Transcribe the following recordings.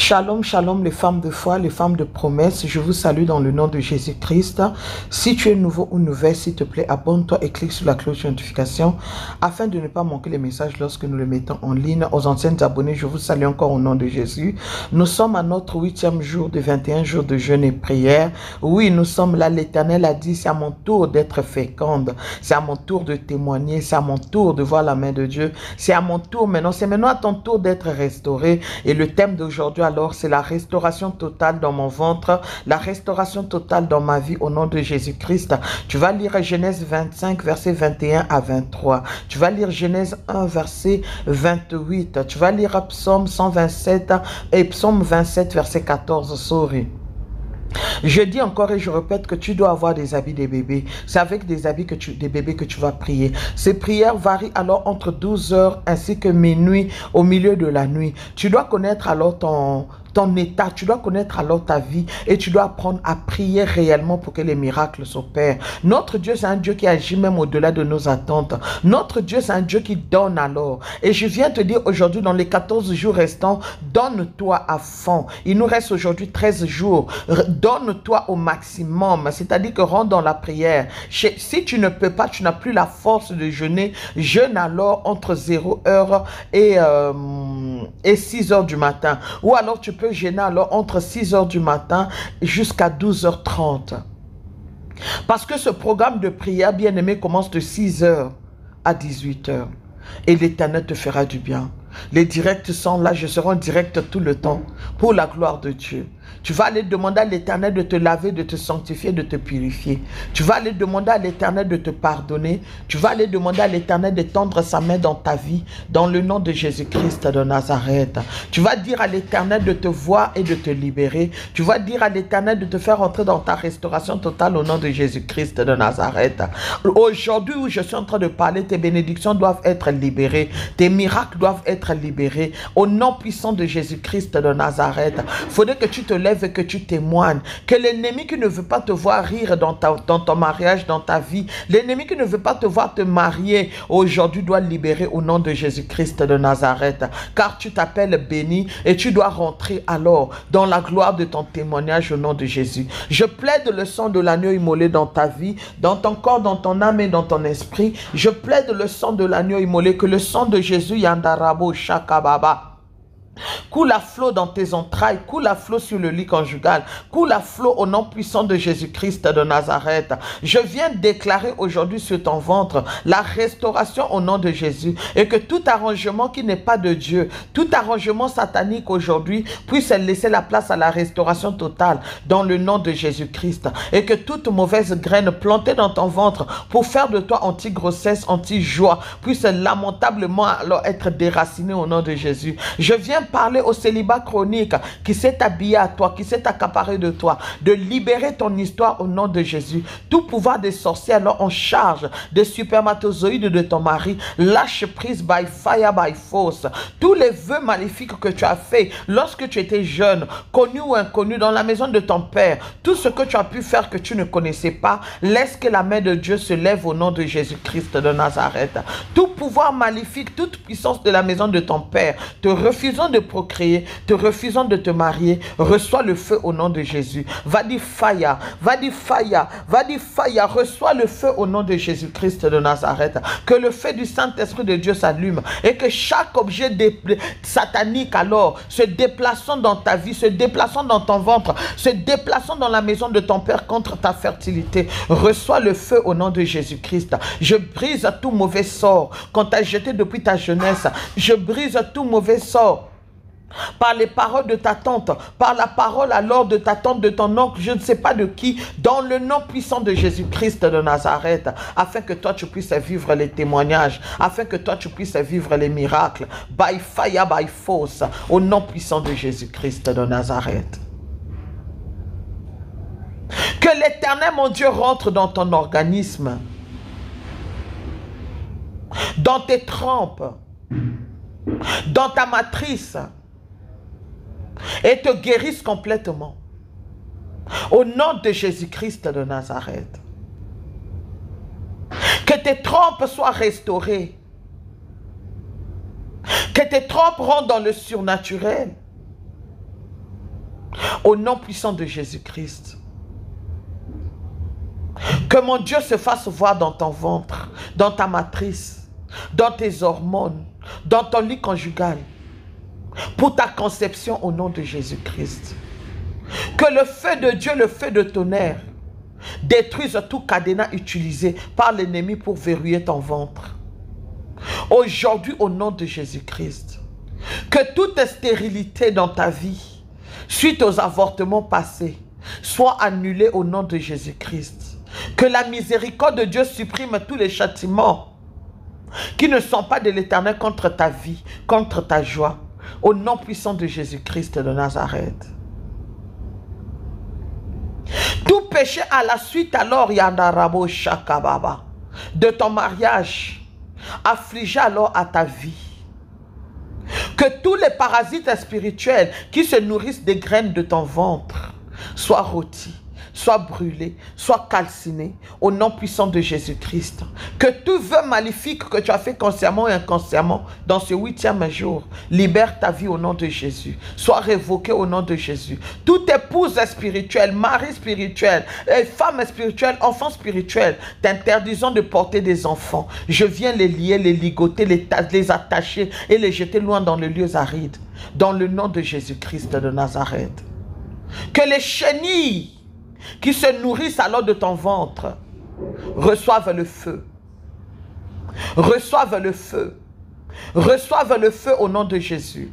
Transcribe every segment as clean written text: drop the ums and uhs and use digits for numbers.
Shalom, shalom les femmes de foi, les femmes de promesse, je vous salue dans le nom de Jésus-Christ. Si tu es nouveau ou nouvelle, s'il te plaît, abonne-toi et clique sur la cloche de notification afin de ne pas manquer les messages lorsque nous les mettons en ligne. Aux anciennes abonnés, je vous salue encore au nom de Jésus. Nous sommes à notre 8e jour de 21 jours de jeûne et prière. Oui, nous sommes là, l'Éternel a dit, c'est à mon tour d'être féconde, c'est à mon tour de témoigner, c'est à mon tour de voir la main de Dieu, c'est à mon tour maintenant, c'est maintenant à ton tour d'être restauré. Et le thème d'aujourd'hui alors, c'est la restauration totale dans mon ventre, la restauration totale dans ma vie au nom de Jésus-Christ. Tu vas lire Genèse 25, versets 21 à 23. Tu vas lire Genèse 1, verset 28. Tu vas lire Psaume 127 et Psaume 27, verset 14. Sorry. Je dis encore et je répète que tu dois avoir des habits des bébés. C'est avec des habits des bébés que tu vas prier. Ces prières varient alors entre 12 heures ainsi que minuit au milieu de la nuit. Tu dois connaître alors ton état, tu dois connaître alors ta vie et tu dois apprendre à prier réellement pour que les miracles s'opèrent. Notre Dieu, c'est un Dieu qui agit même au-delà de nos attentes. Notre Dieu, c'est un Dieu qui donne alors. Et je viens te dire aujourd'hui, dans les 14 jours restants, donne-toi à fond. Il nous reste aujourd'hui 13 jours. Donne-toi au maximum, c'est-à-dire que rentre dans la prière. Si tu ne peux pas, tu n'as plus la force de jeûner, jeûne alors entre 0 heure et 6 heures du matin. Ou alors tu peux jeûner alors entre 6 heures du matin jusqu'à 12h30. Parce que ce programme de prière, bien-aimé, commence de 6 heures à 18 heures. Et l'Éternel te fera du bien. Les directs sont là, je serai en direct tout le temps pour la gloire de Dieu. Tu vas aller demander à l'Éternel de te laver, de te sanctifier, de te purifier. Tu vas aller demander à l'Éternel de te pardonner. Tu vas aller demander à l'Éternel de tendre sa main dans ta vie, dans le nom de Jésus-Christ de Nazareth. Tu vas dire à l'Éternel de te voir et de te libérer. Tu vas dire à l'Éternel de te faire entrer dans ta restauration totale au nom de Jésus-Christ de Nazareth. Aujourd'hui où je suis en train de parler, tes bénédictions doivent être libérées. Tes miracles doivent être libérés. Au nom puissant de Jésus-Christ de Nazareth. Il faudrait que tu te lèves et que tu témoignes. Que l'ennemi qui ne veut pas te voir rire dans ton mariage, dans ta vie, l'ennemi qui ne veut pas te voir te marier, aujourd'hui doit libérer au nom de Jésus-Christ de Nazareth. Car tu t'appelles béni et tu dois rentrer alors dans la gloire de ton témoignage au nom de Jésus. Je plaide le sang de l'agneau immolé dans ta vie, dans ton corps, dans ton âme et dans ton esprit. Je plaide le sang de l'agneau immolé, que le sang de Jésus yandarabo shakababa coule à flot dans tes entrailles, coule à flot sur le lit conjugal, coule à flot au nom puissant de Jésus-Christ de Nazareth. Je viens déclarer aujourd'hui sur ton ventre la restauration au nom de Jésus et que tout arrangement qui n'est pas de Dieu, tout arrangement satanique aujourd'hui puisse laisser la place à la restauration totale dans le nom de Jésus-Christ et que toute mauvaise graine plantée dans ton ventre pour faire de toi anti-grossesse, anti-joie puisse lamentablement alors être déracinée au nom de Jésus. Je viens parler au célibat chronique qui s'est habillé à toi, qui s'est accaparé de toi, de libérer ton histoire au nom de Jésus. Tout pouvoir des sorciers alors en charge des spermatozoïdes de ton mari, lâche prise by fire, by force. Tous les vœux maléfiques que tu as fait lorsque tu étais jeune, connu ou inconnu, dans la maison de ton père, tout ce que tu as pu faire que tu ne connaissais pas, laisse que la main de Dieu se lève au nom de Jésus-Christ de Nazareth. Tout pouvoir maléfique, toute puissance de la maison de ton père, te refusant de procréer, te refusant de te marier, reçois le feu au nom de Jésus. Va dire fire, va dire fire, va dire fire, reçois le feu au nom de Jésus-Christ de Nazareth. Que le feu du Saint-Esprit de Dieu s'allume et que chaque objet satanique alors se déplaçant dans ta vie, se déplaçant dans ton ventre, se déplaçant dans la maison de ton père contre ta fertilité, reçois le feu au nom de Jésus-Christ. Je brise tout mauvais sort qu'on t'a jeté depuis ta jeunesse. Je brise tout mauvais sort par les paroles de ta tante, par la parole alors de ta tante, de ton oncle, je ne sais pas de qui, dans le nom puissant de Jésus-Christ de Nazareth, afin que toi tu puisses vivre les témoignages, afin que toi tu puisses vivre les miracles, by fire, by force, au nom puissant de Jésus-Christ de Nazareth. Que l'Éternel, mon Dieu, rentre dans ton organisme, dans tes trempes, dans ta matrice, et te guérisse complètement. Au nom de Jésus-Christ de Nazareth. Que tes trompes soient restaurées. Que tes trompes rentrent dans le surnaturel. Au nom puissant de Jésus-Christ. Que mon Dieu se fasse voir dans ton ventre, dans ta matrice, dans tes hormones, dans ton lit conjugal, pour ta conception au nom de Jésus-Christ. Que le feu de Dieu, le feu de tonnerre, détruise tout cadenas utilisé par l'ennemi pour verrouiller ton ventre. Aujourd'hui, au nom de Jésus-Christ, que toute stérilité dans ta vie, suite aux avortements passés, soit annulée au nom de Jésus-Christ. Que la miséricorde de Dieu supprime tous les châtiments qui ne sont pas de l'Éternel contre ta vie, contre ta joie, au nom puissant de Jésus-Christ de Nazareth. Tout péché à la suite alors, Yandarabo Shakababa, de ton mariage, affligé alors à ta vie. Que tous les parasites spirituels qui se nourrissent des graines de ton ventre soient rôtis, soient brûlés, soient calcinés au nom puissant de Jésus-Christ. Que tout vœu maléfique que tu as fait consciemment et inconsciemment dans ce 8e jour, libère ta vie au nom de Jésus. Sois révoqué au nom de Jésus. Toute épouse spirituelle, mari spirituel, femme spirituelle, enfant spirituel, t'interdisant de porter des enfants. Je viens les lier, les ligoter, les attacher et les jeter loin dans les lieux arides. Dans le nom de Jésus-Christ de Nazareth. Que les chenilles qui se nourrissent alors de ton ventre reçoivent le feu. Reçoivent le feu. Reçoivent le feu au nom de Jésus.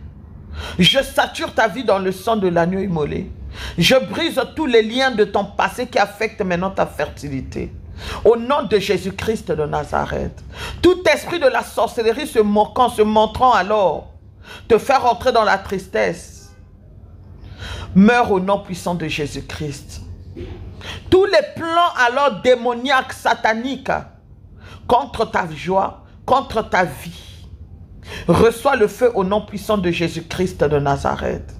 Je sature ta vie dans le sang de l'agneau immolé. Je brise tous les liens de ton passé qui affectent maintenant ta fertilité. Au nom de Jésus-Christ de Nazareth. Tout esprit de la sorcellerie se moquant, se montrant alors, te faire entrer dans la tristesse. Meurs au nom puissant de Jésus-Christ. Tous les plans alors démoniaques, sataniques, contre ta joie, contre ta vie, reçois le feu au nom puissant de Jésus-Christ de Nazareth.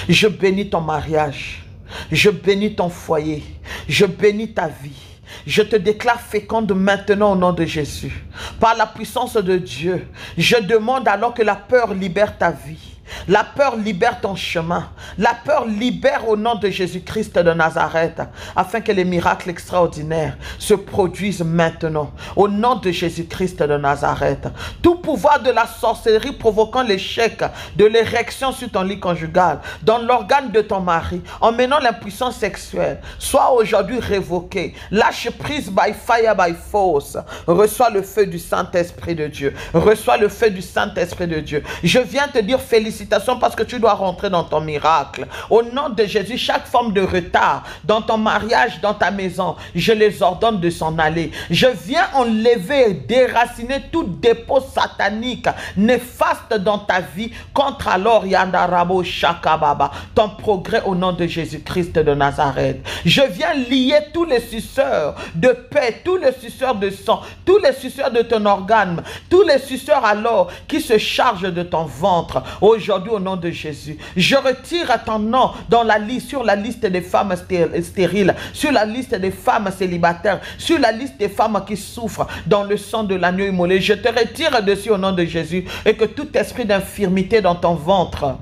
Je bénis ton mariage, je bénis ton foyer, je bénis ta vie. Je te déclare féconde maintenant au nom de Jésus. Par la puissance de Dieu, je demande alors que la peur libère ta vie. La peur libère ton chemin. La peur libère au nom de Jésus-Christ de Nazareth, afin que les miracles extraordinaires se produisent maintenant. Au nom de Jésus-Christ de Nazareth. Tout pouvoir de la sorcellerie provoquant l'échec de l'érection sur ton lit conjugal, dans l'organe de ton mari, emmenant l'impuissance sexuelle, soit aujourd'hui révoqué. Lâche prise by fire, by force. Reçois le feu du Saint-Esprit de Dieu. Reçois le feu du Saint-Esprit de Dieu. Je viens te dire félicitations parce que tu dois rentrer dans ton miracle. Au nom de Jésus, chaque forme de retard dans ton mariage, dans ta maison, je les ordonne de s'en aller. Je viens enlever et déraciner tout dépôt satanique néfaste dans ta vie contre alors Yandarabo Shakababa, ton progrès au nom de Jésus-Christ de Nazareth. Je viens lier tous les suceurs de paix, tous les suceurs de sang, tous les suceurs de ton organe, tous les suceurs alors qui se chargent de ton ventre. Aujourd'hui, au nom de Jésus, je retire ton nom dans la liste, sur la liste des femmes stériles, sur la liste des femmes célibataires, sur la liste des femmes qui souffrent dans le sang de l'agneau immolé. Je te retire dessus au nom de Jésus et que tout esprit d'infirmité dans ton ventre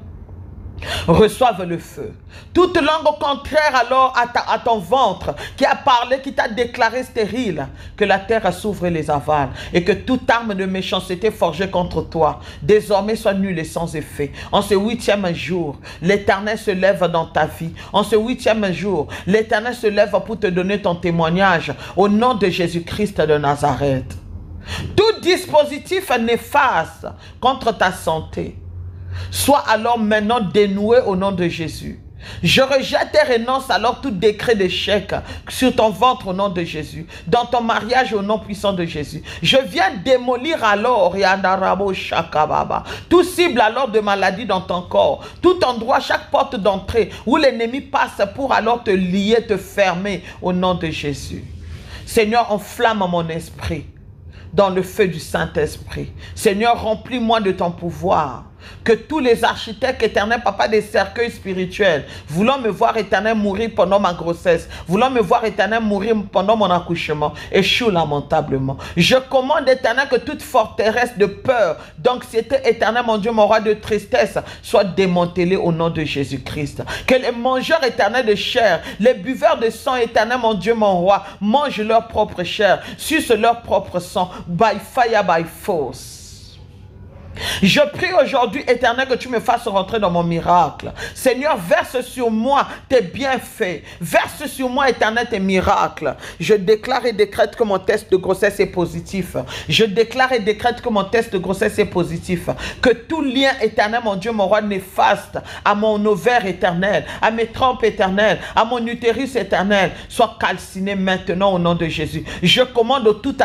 reçoivent le feu. Toute langue contraire alors à ton ventre qui a parlé, qui t'a déclaré stérile, que la terre s'ouvre et les avale, et que toute arme de méchanceté forgée contre toi désormais soit nulle et sans effet. En ce 8e jour, l'Éternel se lève dans ta vie. En ce 8e jour, l'Éternel se lève pour te donner ton témoignage au nom de Jésus-Christ de Nazareth. Tout dispositif néfaste contre ta santé soit alors maintenant dénoué au nom de Jésus. Je rejette et renonce alors tout décret d'échec sur ton ventre au nom de Jésus, dans ton mariage au nom puissant de Jésus. Je viens démolir alors Yandarabo Shakababa, tout cible alors de maladie dans ton corps, tout endroit, chaque porte d'entrée où l'ennemi passe pour alors te lier, te fermer au nom de Jésus. Seigneur, enflamme mon esprit dans le feu du Saint-Esprit. Seigneur, remplis-moi de ton pouvoir. Que tous les architectes, éternel papa, des cercueils spirituels, voulant me voir, éternel, mourir pendant ma grossesse, voulant me voir, éternel, mourir pendant mon accouchement, échoue lamentablement. Je commande, éternel, que toute forteresse de peur, d'anxiété, éternel, mon Dieu, mon roi, de tristesse, soit démantelée au nom de Jésus-Christ. Que les mangeurs, éternels, de chair, les buveurs de sang, éternel, mon Dieu, mon roi, mangent leur propre chair, sucent leur propre sang, by fire, by force. Je prie aujourd'hui, éternel, que tu me fasses rentrer dans mon miracle. Seigneur, verse sur moi tes bienfaits. Verse sur moi, éternel, tes miracles. Je déclare et décrète que mon test de grossesse est positif. Je déclare et décrète que mon test de grossesse est positif. Que tout lien, éternel, mon Dieu, mon roi, néfaste à mon ovaire éternel, à mes trompes éternelles, à mon utérus éternel, soit calciné maintenant au nom de Jésus. Je commande à tout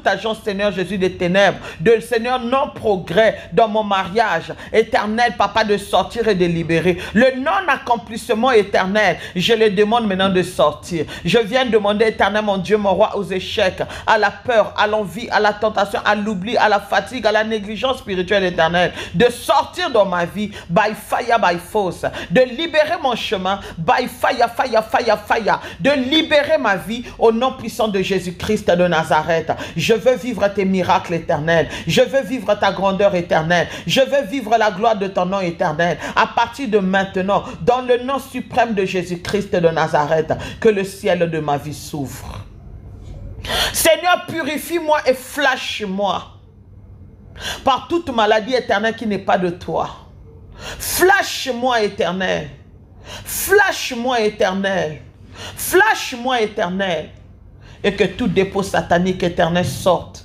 agent, Seigneur Jésus, des ténèbres, de Seigneur non-progrès, dans mon mariage éternel, papa, de sortir et de libérer. Le non-accomplissement éternel, je le demande maintenant de sortir. Je viens demander, éternel, mon Dieu, mon roi, aux échecs, à la peur, à l'envie, à la tentation, à l'oubli, à la fatigue, à la négligence spirituelle éternelle, de sortir dans ma vie, by fire, by force, de libérer mon chemin, by fire, fire, fire, fire, de libérer ma vie au nom puissant de Jésus-Christ de Nazareth. Je veux vivre tes miracles éternels. Je veux vivre ta grandeur éternel. Je veux vivre la gloire de ton nom éternel. À partir de maintenant, dans le nom suprême de Jésus-Christ de Nazareth, que le ciel de ma vie s'ouvre. Seigneur, purifie-moi et flash-moi par toute maladie éternelle qui n'est pas de toi. Flash-moi éternel. Flash-moi éternel. Flash-moi éternel. Et que tout dépôt satanique éternel sorte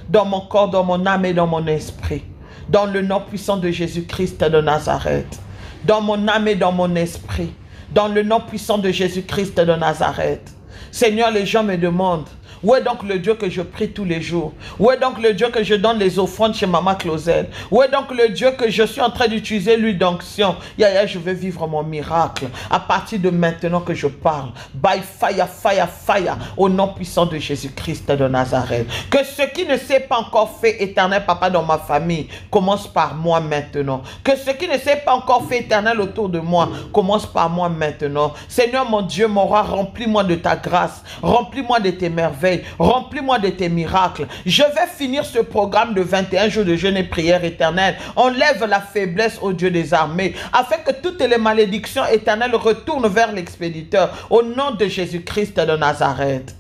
dans mon corps, dans mon âme et dans mon esprit. Dans le nom puissant de Jésus-Christ de Nazareth. Dans mon âme et dans mon esprit. Dans le nom puissant de Jésus-Christ de Nazareth. Seigneur, les gens me demandent, où est donc le Dieu que je prie tous les jours? Où est donc le Dieu que je donne les offrandes chez Maman Clausel? Où est donc le Dieu que je suis en train d'utiliser l'huile d'onction? Je veux vivre mon miracle à partir de maintenant que je parle. By fire, fire, fire, au nom puissant de Jésus-Christ de Nazareth. Que ce qui ne s'est pas encore fait, éternel papa, dans ma famille, commence par moi maintenant. Que ce qui ne s'est pas encore fait, éternel, autour de moi, commence par moi maintenant. Seigneur mon Dieu, mon roi, remplis-moi de ta grâce. Remplis-moi de tes merveilles. Remplis-moi de tes miracles. Je vais finir ce programme de 21 jours de jeûne et prière éternelle. Enlève la faiblesse au Dieu des armées, afin que toutes les malédictions éternelles retournent vers l'expéditeur. Au nom de Jésus-Christ de Nazareth.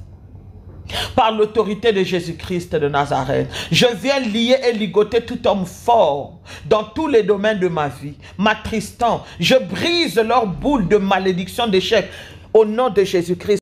Par l'autorité de Jésus-Christ de Nazareth, je viens lier et ligoter tout homme fort dans tous les domaines de ma vie, m'attristant. Je brise leur boule de malédiction, d'échec. Au nom de Jésus-Christ.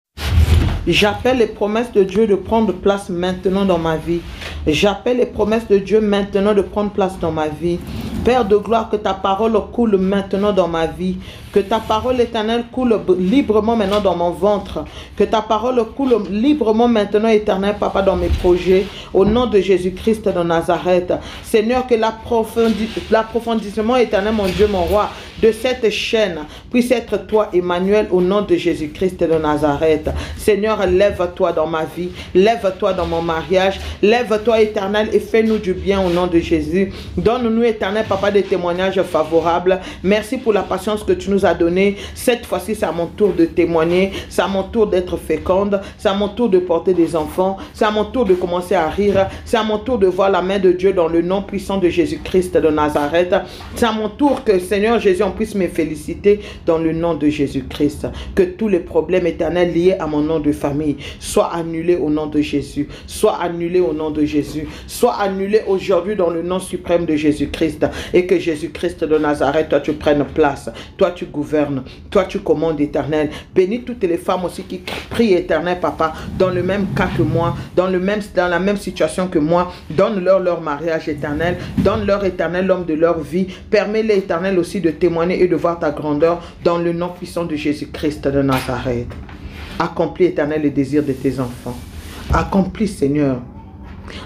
J'appelle les promesses de Dieu de prendre place maintenant dans ma vie. J'appelle les promesses de Dieu maintenant de prendre place dans ma vie. Père de gloire, que ta parole coule maintenant dans ma vie. Que ta parole éternelle coule librement maintenant dans mon ventre. Que ta parole coule librement maintenant, éternel Papa, dans mes projets. Au nom de Jésus-Christ de Nazareth. Seigneur, que l'approfondissement éternel, mon Dieu, mon roi, de cette chaîne puisse être toi, Emmanuel, au nom de Jésus-Christ de Nazareth. Seigneur, lève-toi dans ma vie. Lève-toi dans mon mariage. Lève-toi, éternel, et fais-nous du bien au nom de Jésus. Donne-nous, éternel Papa, des témoignages favorables. Merci pour la patience que tu nous as donnée. Cette fois-ci, c'est à mon tour de témoigner. C'est à mon tour d'être féconde. C'est à mon tour de porter des enfants. C'est à mon tour de commencer à rire. C'est à mon tour de voir la main de Dieu dans le nom puissant de Jésus-Christ de Nazareth. C'est à mon tour que, Seigneur Jésus, on puisse me féliciter dans le nom de Jésus-Christ. Que tous les problèmes éternels liés à mon nom de famille soient annulés au nom de Jésus. Soient annulés au nom de Jésus. Soient annulés aujourd'hui dans le nom suprême de Jésus-Christ. Et que Jésus-Christ de Nazareth, toi tu prennes place. Toi tu gouvernes. Toi tu commandes, éternel. Bénis toutes les femmes aussi qui prient, éternel Papa, dans le même cas que moi, dans la même situation que moi. Donne-leur leur mariage éternel. Donne-leur, éternel, l'homme de leur vie. Permets-les, éternel, aussi de témoigner et de voir ta grandeur dans le nom puissant de Jésus-Christ de Nazareth. Accomplis, éternel, les désirs de tes enfants. Accomplis, Seigneur.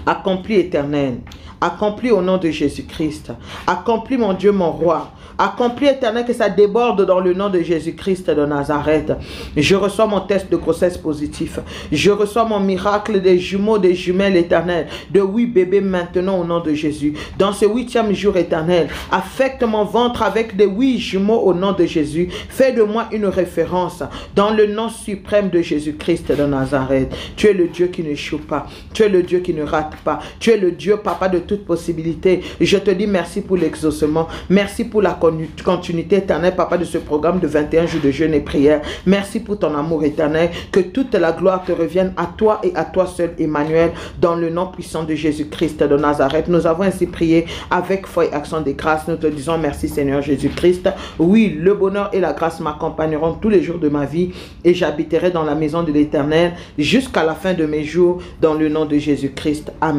Accomplis, éternel. Accomplis au nom de Jésus-Christ. Accomplis, mon Dieu, mon roi. Accomplis, Éternel, que ça déborde dans le nom de Jésus-Christ de Nazareth. Je reçois mon test de grossesse positif. Je reçois mon miracle des jumeaux, des jumelles, Éternel, de 8 bébés maintenant au nom de Jésus. Dans ce 8e jour, Éternel, affecte mon ventre avec des 8 jumeaux au nom de Jésus. Fais de moi une référence dans le nom suprême de Jésus-Christ de Nazareth. Tu es le Dieu qui n'échoue pas. Tu es le Dieu qui ne rate pas. Tu es le Dieu, Papa, de toute possibilité. Je te dis merci pour l'exaucement. Merci pour la continuité éternelle, Papa, de ce programme de 21 jours de jeûne et prière. Merci pour ton amour éternel. Que toute la gloire te revienne à toi et à toi seul, Emmanuel, dans le nom puissant de Jésus-Christ de Nazareth. Nous avons ainsi prié avec foi et action de grâce. Nous te disons merci, Seigneur Jésus-Christ. Oui, le bonheur et la grâce m'accompagneront tous les jours de ma vie et j'habiterai dans la maison de l'Éternel jusqu'à la fin de mes jours, dans le nom de Jésus-Christ. Amen.